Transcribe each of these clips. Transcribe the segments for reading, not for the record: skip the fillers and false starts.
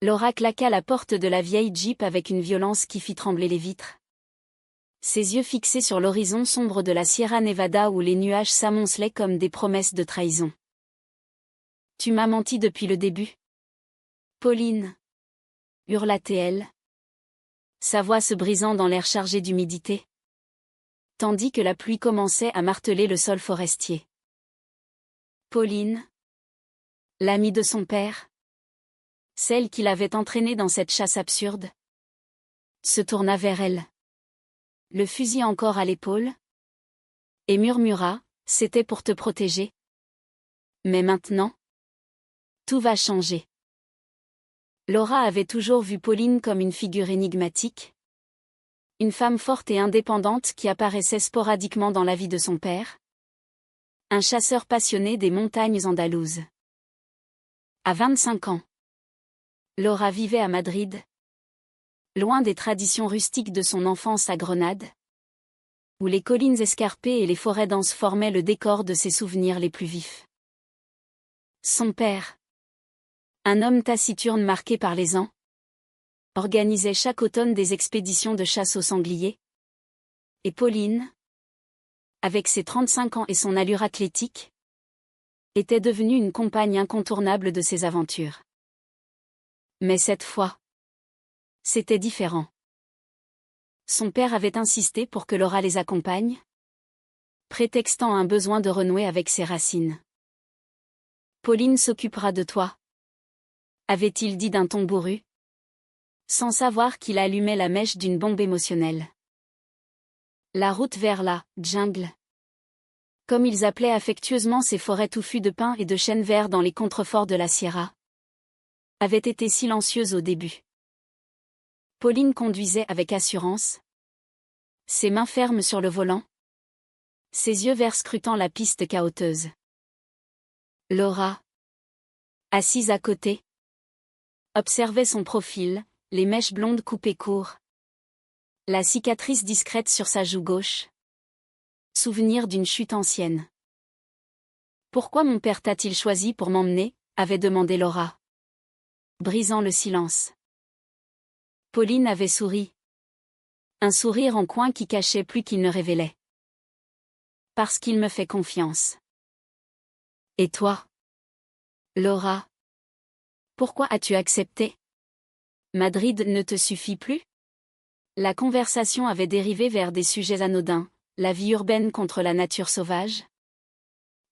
Laura claqua la porte de la vieille Jeep avec une violence qui fit trembler les vitres. Ses yeux fixés sur l'horizon sombre de la Sierra Nevada où les nuages s'amoncelaient comme des promesses de trahison. « Tu m'as menti depuis le début. Pauline !» hurla-t-elle, sa voix se brisant dans l'air chargé d'humidité, tandis que la pluie commençait à marteler le sol forestier. Pauline, l'amie de son père, celle qui l'avait entraîné dans cette chasse absurde, se tourna vers elle, le fusil encore à l'épaule, et murmura, « C'était pour te protéger. Mais maintenant, tout va changer. » Laura avait toujours vu Pauline comme une figure énigmatique, une femme forte et indépendante qui apparaissait sporadiquement dans la vie de son père, un chasseur passionné des montagnes andalouses. À 25 ans, Laura vivait à Madrid, loin des traditions rustiques de son enfance à Grenade, où les collines escarpées et les forêts denses formaient le décor de ses souvenirs les plus vifs. Son père, un homme taciturne marqué par les ans, organisait chaque automne des expéditions de chasse aux sangliers. Et Pauline, avec ses 35 ans et son allure athlétique, était devenue une compagne incontournable de ses aventures. Mais cette fois, c'était différent. Son père avait insisté pour que Laura les accompagne, prétextant un besoin de renouer avec ses racines. « Pauline s'occupera de toi », avait-il dit d'un ton bourru, sans savoir qu'il allumait la mèche d'une bombe émotionnelle. La route vers la « jungle », comme ils appelaient affectueusement ces forêts touffues de pins et de chênes verts dans les contreforts de la Sierra, avait été silencieuse au début. Pauline conduisait avec assurance, ses mains fermes sur le volant, ses yeux verts scrutant la piste cahoteuse. Laura, assise à côté, observait son profil, les mèches blondes coupées court, la cicatrice discrète sur sa joue gauche. Souvenir d'une chute ancienne. « Pourquoi mon père t'a-t-il choisi pour m'emmener ?» avait demandé Laura, brisant le silence. Pauline avait souri. Un sourire en coin qui cachait plus qu'il ne révélait. « Parce qu'il me fait confiance. » « Et toi, Laura, pourquoi as-tu accepté ? Madrid ne te suffit plus ?» La conversation avait dérivé vers des sujets anodins, la vie urbaine contre la nature sauvage.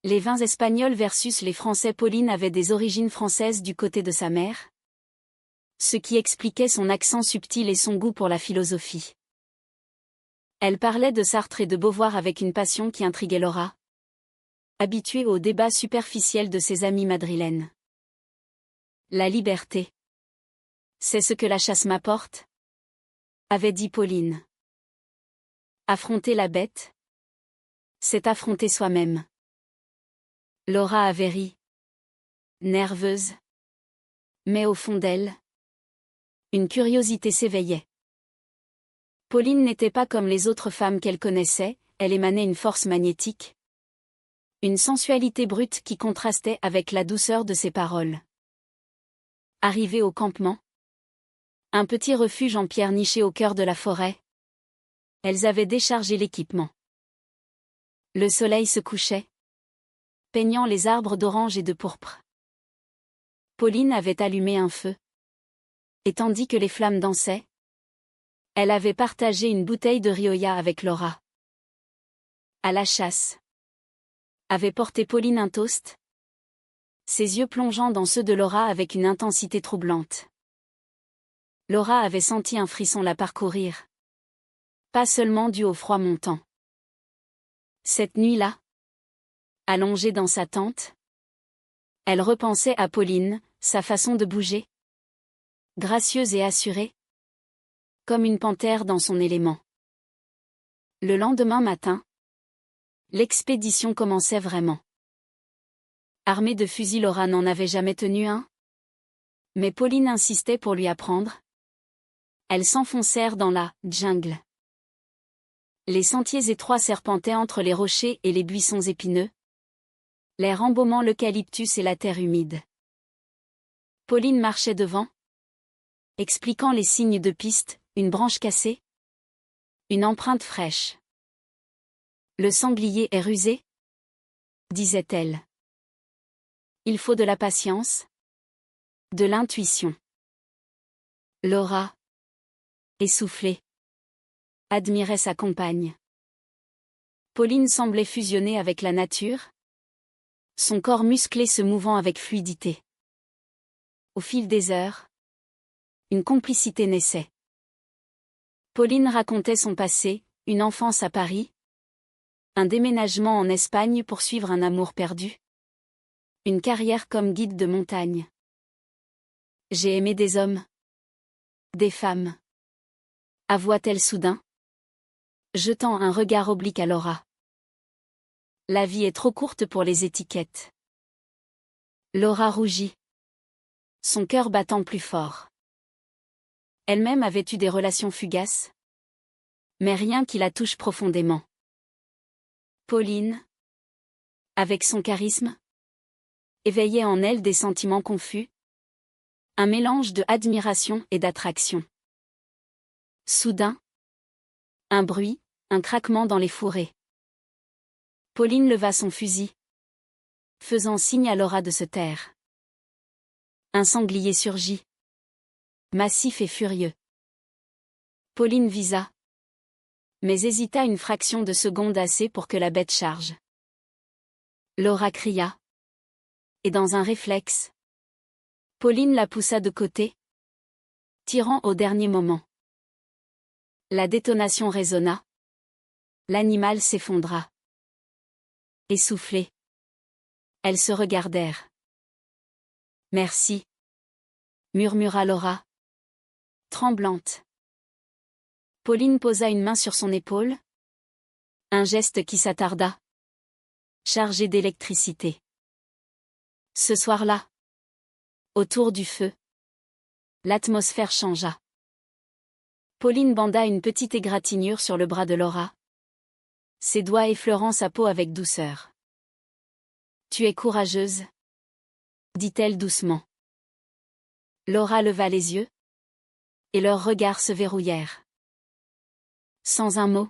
Les vins espagnols versus les Français. Pauline avait des origines françaises du côté de sa mère, ce qui expliquait son accent subtil et son goût pour la philosophie. Elle parlait de Sartre et de Beauvoir avec une passion qui intriguait Laura, habituée aux débats superficiels de ses amies madrilènes. La liberté. C'est ce que la chasse m'apporte, avait dit Pauline. Affronter la bête, c'est affronter soi-même. Laura avait ri, nerveuse. Mais au fond d'elle, une curiosité s'éveillait. Pauline n'était pas comme les autres femmes qu'elle connaissait, elle émanait une force magnétique, une sensualité brute qui contrastait avec la douceur de ses paroles. Arrivée au campement, un petit refuge en pierre niché au cœur de la forêt, elles avaient déchargé l'équipement. Le soleil se couchait, peignant les arbres d'orange et de pourpre. Pauline avait allumé un feu. Et tandis que les flammes dansaient, elle avait partagé une bouteille de Rioja avec Laura. À la chasse, avait porté Pauline un toast, ses yeux plongeant dans ceux de Laura avec une intensité troublante. Laura avait senti un frisson la parcourir. Pas seulement dû au froid montant. Cette nuit-là, allongée dans sa tente, elle repensait à Pauline, sa façon de bouger, gracieuse et assurée, comme une panthère dans son élément. Le lendemain matin, l'expédition commençait vraiment. Armée de fusils, Laura n'en avait jamais tenu un. Mais Pauline insistait pour lui apprendre. Elles s'enfoncèrent dans la jungle. Les sentiers étroits serpentaient entre les rochers et les buissons épineux, l'air embaumant l'eucalyptus et la terre humide. Pauline marchait devant, expliquant les signes de piste, une branche cassée, une empreinte fraîche. Le sanglier est rusé, disait-elle. Il faut de la patience, de l'intuition. Laura, essoufflée, admirait sa compagne. Pauline semblait fusionner avec la nature, son corps musclé se mouvant avec fluidité. Au fil des heures, une complicité naissait. Pauline racontait son passé, une enfance à Paris, un déménagement en Espagne pour suivre un amour perdu, une carrière comme guide de montagne. J'ai aimé des hommes, des femmes, avoua-t-elle soudain, jetant un regard oblique à Laura. La vie est trop courte pour les étiquettes. Laura rougit, son cœur battant plus fort. Elle-même avait eu des relations fugaces, mais rien qui la touche profondément. Pauline, avec son charisme, éveillait en elle des sentiments confus, un mélange de admiration et d'attraction. Soudain, un bruit, un craquement dans les fourrés. Pauline leva son fusil, faisant signe à Laura de se taire. Un sanglier surgit, massif et furieux. Pauline visa, mais hésita une fraction de seconde assez pour que la bête charge. Laura cria. Et dans un réflexe, Pauline la poussa de côté, tirant au dernier moment. La détonation résonna. L'animal s'effondra. Essoufflés, elles se regardèrent. Merci, murmura Laura, tremblante. Pauline posa une main sur son épaule. Un geste qui s'attarda. Chargé d'électricité. Ce soir-là, autour du feu, l'atmosphère changea. Pauline banda une petite égratignure sur le bras de Laura, ses doigts effleurant sa peau avec douceur. « Tu es courageuse » dit-elle doucement. Laura leva les yeux, et leurs regards se verrouillèrent. Sans un mot,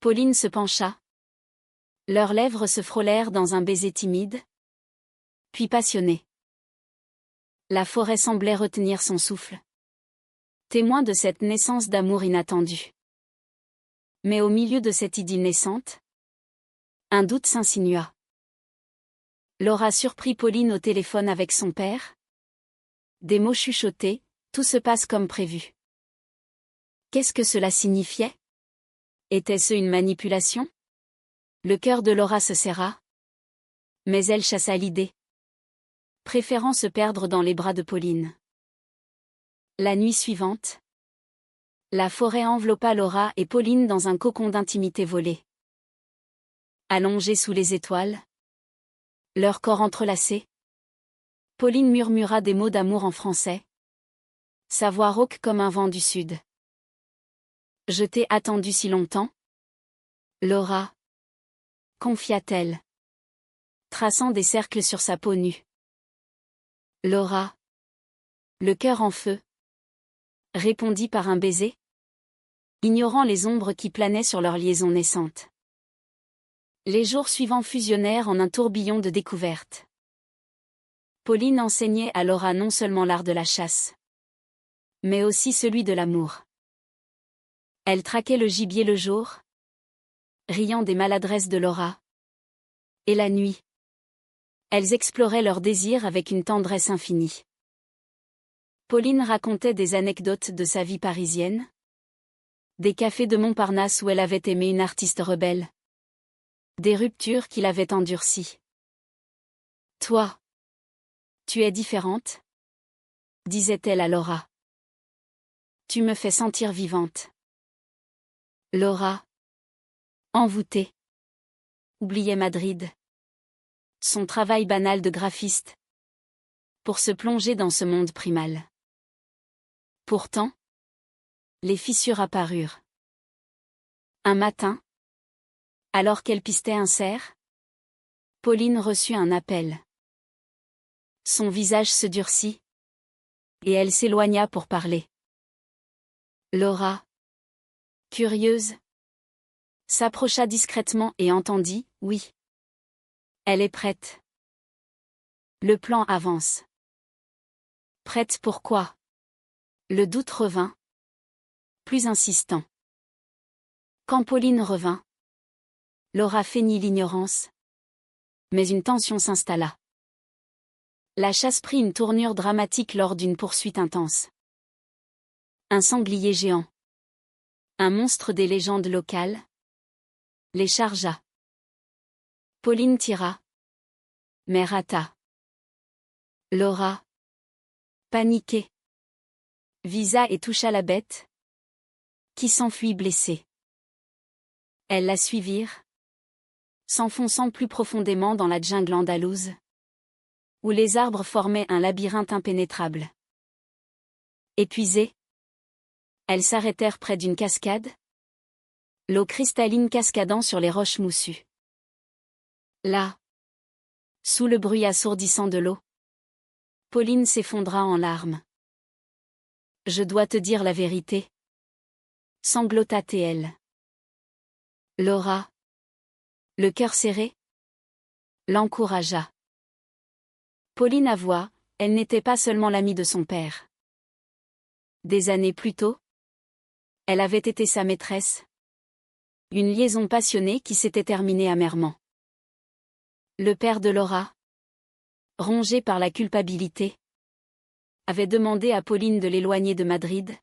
Pauline se pencha. Leurs lèvres se frôlèrent dans un baiser timide, puis passionné. La forêt semblait retenir son souffle, témoin de cette naissance d'amour inattendu. Mais au milieu de cette idylle naissante, un doute s'insinua. Laura surprit Pauline au téléphone avec son père. Des mots chuchotés, tout se passe comme prévu. Qu'est-ce que cela signifiait? Était-ce une manipulation? Le cœur de Laura se serra. Mais elle chassa l'idée, préférant se perdre dans les bras de Pauline. La nuit suivante, la forêt enveloppa Laura et Pauline dans un cocon d'intimité volée. Allongés sous les étoiles, leurs corps entrelacés, Pauline murmura des mots d'amour en français. Sa voix rauque comme un vent du sud. Je t'ai attendu si longtemps, Laura, confia-t-elle, traçant des cercles sur sa peau nue. Laura, le cœur en feu, répondit par un baiser, ignorant les ombres qui planaient sur leur liaison naissante. Les jours suivants fusionnèrent en un tourbillon de découvertes. Pauline enseignait à Laura non seulement l'art de la chasse, mais aussi celui de l'amour. Elle traquait le gibier le jour, riant des maladresses de Laura. Et la nuit, elles exploraient leurs désirs avec une tendresse infinie. Pauline racontait des anecdotes de sa vie parisienne, des cafés de Montparnasse où elle avait aimé une artiste rebelle, des ruptures qui l'avaient endurcie. Toi, tu es différente, disait-elle à Laura. Tu me fais sentir vivante. Laura, envoûtée, oubliait Madrid, son travail banal de graphiste, pour se plonger dans ce monde primal. Pourtant, les fissures apparurent. Un matin, alors qu'elle pistait un cerf, Pauline reçut un appel. Son visage se durcit. Et elle s'éloigna pour parler. Laura, curieuse, s'approcha discrètement et entendit « Oui. » Elle est prête. Le plan avance. Prête pour quoi? Le doute revint. Plus insistant. Quand Pauline revint, Laura feignit l'ignorance. Mais une tension s'installa. La chasse prit une tournure dramatique lors d'une poursuite intense. Un sanglier géant. Un monstre des légendes locales. Les chargea. Pauline tira. Mais rata. Laura, paniquée, visa et toucha la bête, qui s'enfuit blessée. Elles la suivirent, s'enfonçant plus profondément dans la jungle andalouse, où les arbres formaient un labyrinthe impénétrable. Épuisées, elles s'arrêtèrent près d'une cascade, l'eau cristalline cascadant sur les roches moussues. Là, sous le bruit assourdissant de l'eau, Pauline s'effondra en larmes. « Je dois te dire la vérité. » sanglota-t-elle. Laura, le cœur serré, l'encouragea. Pauline avoua, elle n'était pas seulement l'amie de son père. Des années plus tôt, elle avait été sa maîtresse. Une liaison passionnée qui s'était terminée amèrement. Le père de Laura, rongé par la culpabilité, avait demandé à Pauline de l'éloigner de Madrid,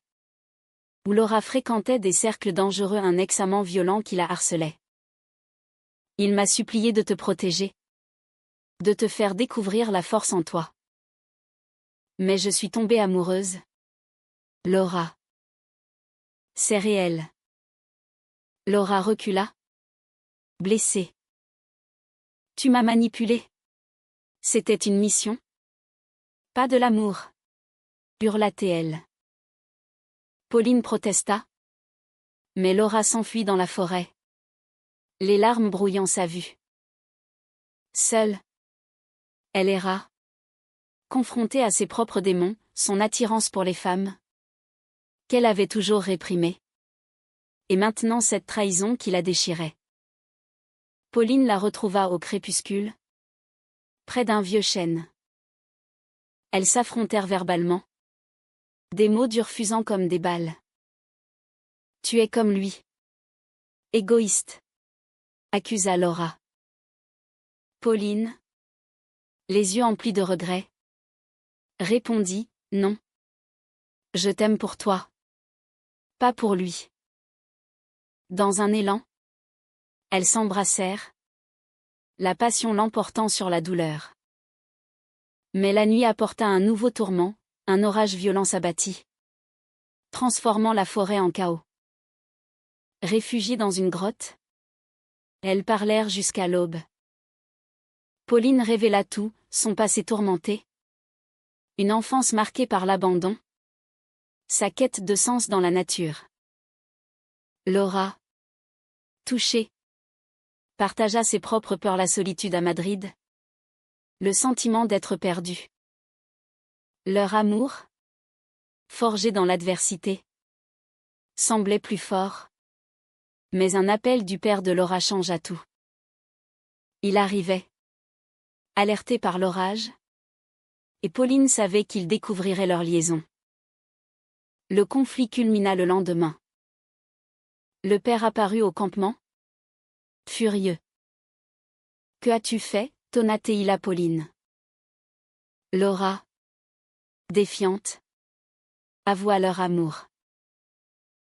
où Laura fréquentait des cercles dangereux, un ex-amant violent qui la harcelait. Il m'a supplié de te protéger, de te faire découvrir la force en toi. Mais je suis tombée amoureuse. Laura. C'est réel. Laura recula, blessée. Tu m'as manipulée. C'était une mission? Pas de l'amour. Hurla-t-elle. Pauline protesta. Mais Laura s'enfuit dans la forêt, les larmes brouillant sa vue. Seule, elle erra, confrontée à ses propres démons, son attirance pour les femmes, qu'elle avait toujours réprimée. Et maintenant cette trahison qui la déchirait. Pauline la retrouva au crépuscule, près d'un vieux chêne. Elles s'affrontèrent verbalement, des mots durs fusant comme des balles. Tu es comme lui. Égoïste, accusa Laura. Pauline, les yeux emplis de regret, répondit, non. Je t'aime pour toi. Pas pour lui. Dans un élan, elles s'embrassèrent, la passion l'emportant sur la douleur. Mais la nuit apporta un nouveau tourment, un orage violent s'abattit, transformant la forêt en chaos. Réfugiées dans une grotte, elles parlèrent jusqu'à l'aube. Pauline révéla tout, son passé tourmenté, une enfance marquée par l'abandon, sa quête de sens dans la nature. Laura, touchée, partagea ses propres peurs, la solitude à Madrid, le sentiment d'être perdue. Leur amour, forgé dans l'adversité, semblait plus fort. Mais un appel du père de Laura changea tout. Il arrivait, alerté par l'orage, et Pauline savait qu'il découvrirait leur liaison. Le conflit culmina le lendemain. Le père apparut au campement, furieux. Que as-tu fait, tonna-t-il Pauline. Laura, défiante, avoua leur amour.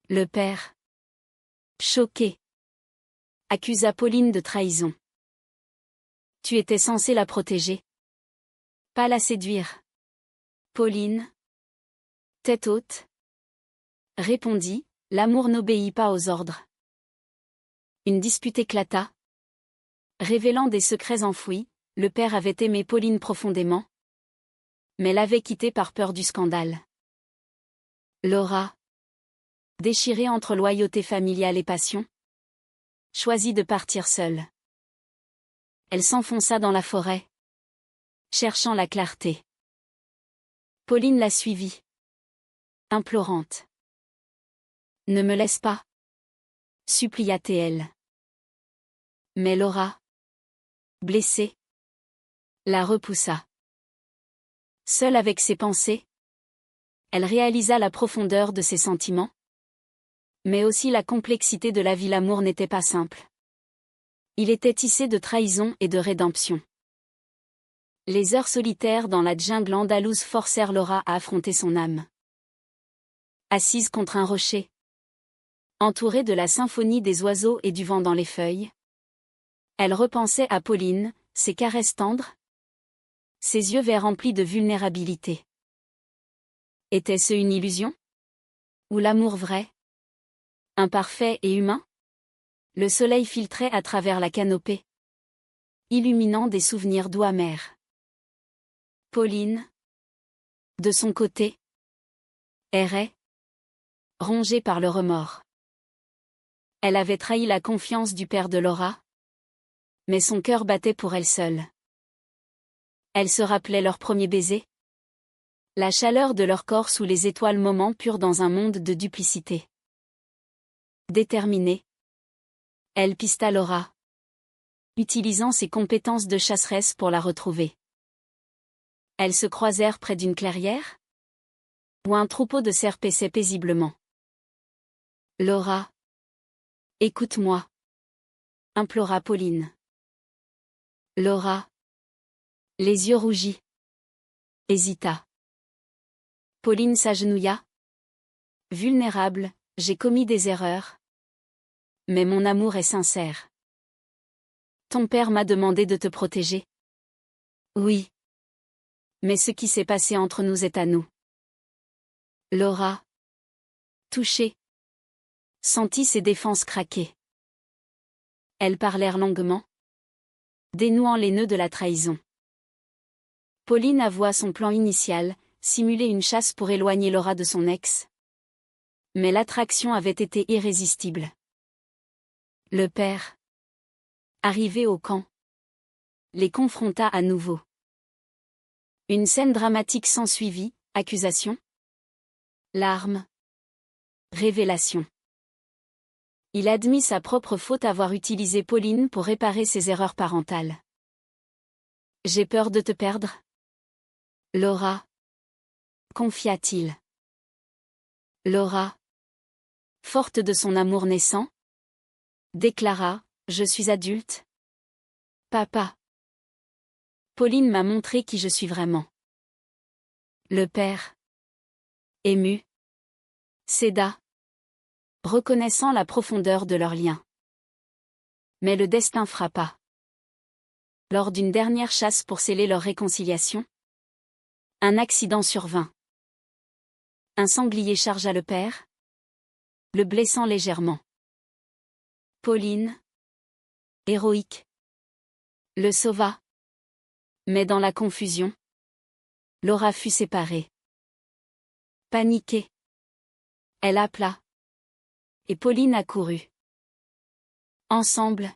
Le père, choqué, accusa Pauline de trahison. Tu étais censé la protéger, pas la séduire. Pauline, tête haute, répondit, l'amour n'obéit pas aux ordres. Une dispute éclata, révélant des secrets enfouis. Le père avait aimé Pauline profondément, mais l'avait quittée par peur du scandale. Laura, déchirée entre loyauté familiale et passion, choisit de partir seule. Elle s'enfonça dans la forêt, cherchant la clarté. Pauline la suivit. Implorante. Ne me laisse pas, supplia-t-elle. Mais Laura, blessée, la repoussa. Seule avec ses pensées, elle réalisa la profondeur de ses sentiments, mais aussi la complexité de la vie. L'amour n'était pas simple. Il était tissé de trahison et de rédemption. Les heures solitaires dans la jungle andalouse forcèrent Laura à affronter son âme. Assise contre un rocher, entourée de la symphonie des oiseaux et du vent dans les feuilles, elle repensait à Pauline, ses caresses tendres, ses yeux verts remplis de vulnérabilité. Était-ce une illusion? Ou l'amour vrai? Imparfait et humain? Le soleil filtrait à travers la canopée, illuminant des souvenirs doux amers. Pauline, de son côté, errait, rongée par le remords. Elle avait trahi la confiance du père de Laura, mais son cœur battait pour elle seule. Elle se rappelait leur premier baiser, la chaleur de leur corps sous les étoiles, moment pur dans un monde de duplicité. Déterminée, elle pista Laura, utilisant ses compétences de chasseresse pour la retrouver. Elles se croisèrent près d'une clairière, où un troupeau de cerfs paissait paisiblement. Laura, écoute-moi, implora Pauline. Laura, les yeux rougis, hésita. Pauline s'agenouilla. Vulnérable, j'ai commis des erreurs. Mais mon amour est sincère. Ton père m'a demandé de te protéger. Oui. Mais ce qui s'est passé entre nous est à nous. Laura, touchée, sentit ses défenses craquer. Elles parlèrent longuement, dénouant les nœuds de la trahison. Pauline avoua son plan initial, simuler une chasse pour éloigner Laura de son ex. Mais l'attraction avait été irrésistible. Le père, arrivé au camp, les confronta à nouveau. Une scène dramatique s'ensuivit, accusation, larmes, révélation. Il admit sa propre faute, avoir utilisé Pauline pour réparer ses erreurs parentales. J'ai peur de te perdre, Laura, confia-t-il. Laura, forte de son amour naissant, déclara, je suis adulte. Papa. Pauline m'a montré qui je suis vraiment. Le père, ému, céda, reconnaissant la profondeur de leur lien. Mais le destin frappa. Lors d'une dernière chasse pour sceller leur réconciliation, un accident survint. Un sanglier chargea le père, le blessant légèrement. Pauline, héroïque, le sauva. Mais dans la confusion, Laura fut séparée. Paniquée, elle appela. Et Pauline accourut. Ensemble,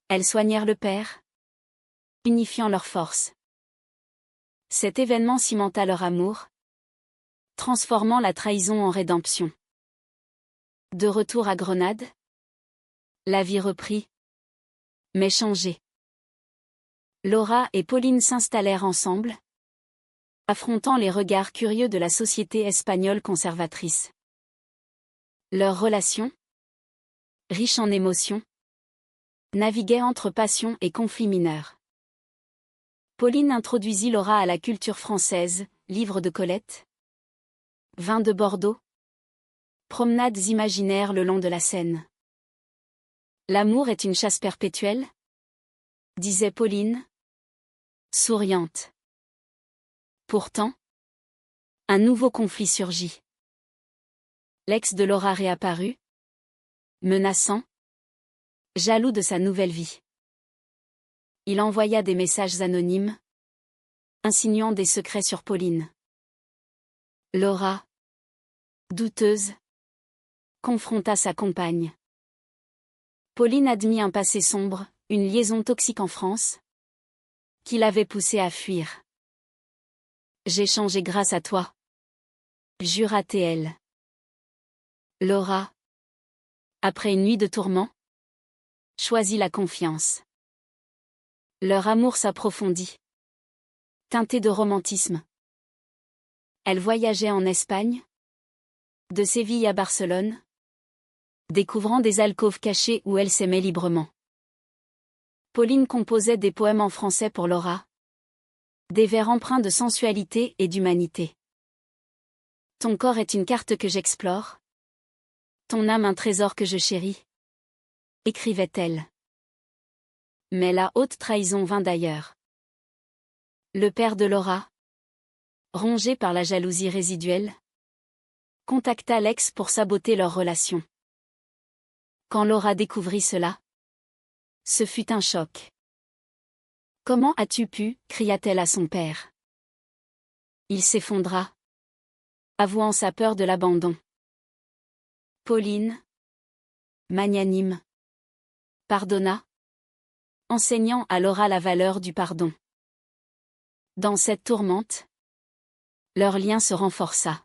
elles soignèrent le père, unifiant leurs forces. Cet événement cimenta leur amour, transformant la trahison en rédemption. De retour à Grenade, la vie reprit, mais changée. Laura et Pauline s'installèrent ensemble, affrontant les regards curieux de la société espagnole conservatrice. Leur relation, riche en émotions, naviguait entre passion et conflits mineurs. Pauline introduisit Laura à la culture française, livres de Colette, vins de Bordeaux, promenades imaginaires le long de la Seine. L'amour est une chasse perpétuelle, disait Pauline, souriante. Pourtant, un nouveau conflit surgit. L'ex de Laura réapparut, menaçant, jaloux de sa nouvelle vie. Il envoya des messages anonymes, insinuant des secrets sur Pauline. Laura, douteuse, confronta sa compagne. Pauline admit un passé sombre, une liaison toxique en France, qui l'avait poussée à fuir. J'ai changé grâce à toi. Jura-t-elle. Laura, après une nuit de tourments, choisit la confiance. Leur amour s'approfondit. Teinté de romantisme. Elle voyageait en Espagne, de Séville à Barcelone, découvrant des alcôves cachées où elle s'aimait librement. Pauline composait des poèmes en français pour Laura. Des vers empreints de sensualité et d'humanité. Ton corps est une carte que j'explore. Ton âme un trésor que je chéris. Écrivait-elle. Mais la haute trahison vint d'ailleurs. Le père de Laura, rongé par la jalousie résiduelle, contacta l'ex pour saboter leur relation. Quand Laura découvrit cela, ce fut un choc. Comment as-tu pu, cria-t-elle à son père. Il s'effondra, avouant sa peur de l'abandon. Pauline, magnanime, pardonna, enseignant à Laura la valeur du pardon. Dans cette tourmente, leur lien se renforça.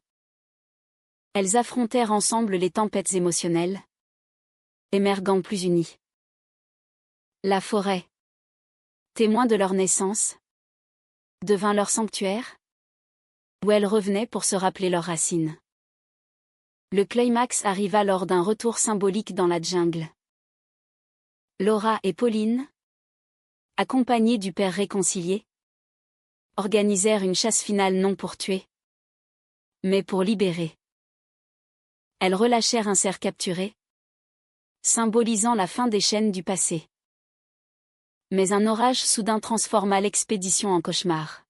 Elles affrontèrent ensemble les tempêtes émotionnelles, émergeant plus unies. La forêt, témoin de leur naissance, devint leur sanctuaire, où elles revenaient pour se rappeler leurs racines. Le climax arriva lors d'un retour symbolique dans la jungle. Laura et Pauline, accompagnées du père réconcilié, organisèrent une chasse finale non pour tuer, mais pour libérer. Elles relâchèrent un cerf capturé, symbolisant la fin des chaînes du passé. Mais un orage soudain transforma l'expédition en cauchemar.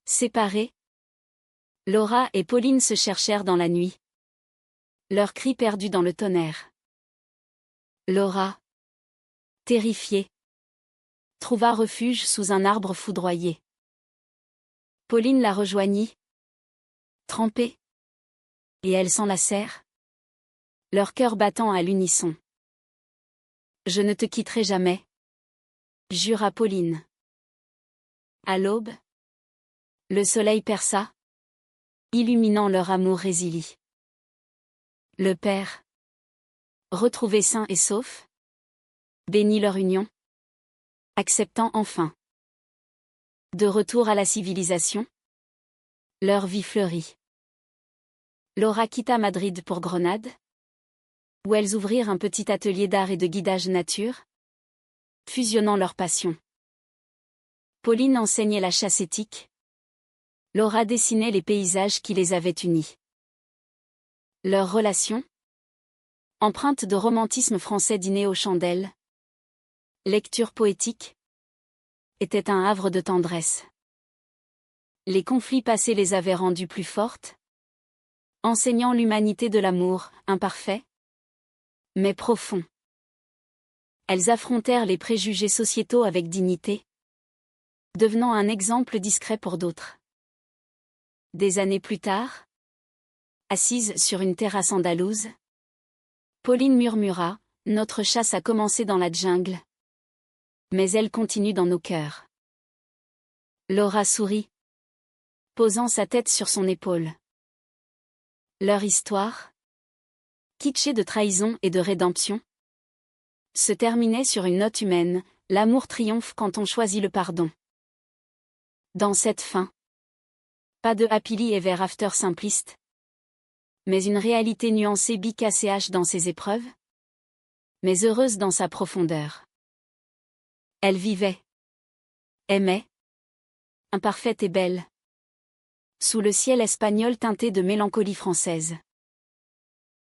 Séparées, Laura et Pauline se cherchèrent dans la nuit. Leurs cris perdus dans le tonnerre. Laura, terrifiée, trouva refuge sous un arbre foudroyé. Pauline la rejoignit, trempée, et elles s'enlacèrent, leur cœur battant à l'unisson. Je ne te quitterai jamais, jura Pauline. À l'aube, le soleil perça, illuminant leur amour résili. Le père, retrouvé sain et sauf, bénit leur union, acceptant enfin. De retour à la civilisation, leur vie fleurit. Laura quitta Madrid pour Grenade, où elles ouvrirent un petit atelier d'art et de guidage nature, fusionnant leurs passions. Pauline enseignait la chasse éthique. Laura dessinait les paysages qui les avaient unis. Leur relation, empreinte de romantisme français dîner aux chandelles, lecture poétique, était un havre de tendresse. Les conflits passés les avaient rendues plus fortes, enseignant l'humanité de l'amour, imparfait, mais profond. Elles affrontèrent les préjugés sociétaux avec dignité, devenant un exemple discret pour d'autres. Des années plus tard, assise sur une terrasse andalouse, Pauline murmura, « Notre chasse a commencé dans la jungle. Mais elle continue dans nos cœurs. » Laura sourit, posant sa tête sur son épaule. Leur histoire, kitschée de trahison et de rédemption, se terminait sur une note humaine, l'amour triomphe quand on choisit le pardon. Dans cette fin, pas de happily ever after simpliste, mais une réalité nuancée BKCH dans ses épreuves, mais heureuse dans sa profondeur. Elle vivait, aimait, imparfaite et belle, sous le ciel espagnol teinté de mélancolie française.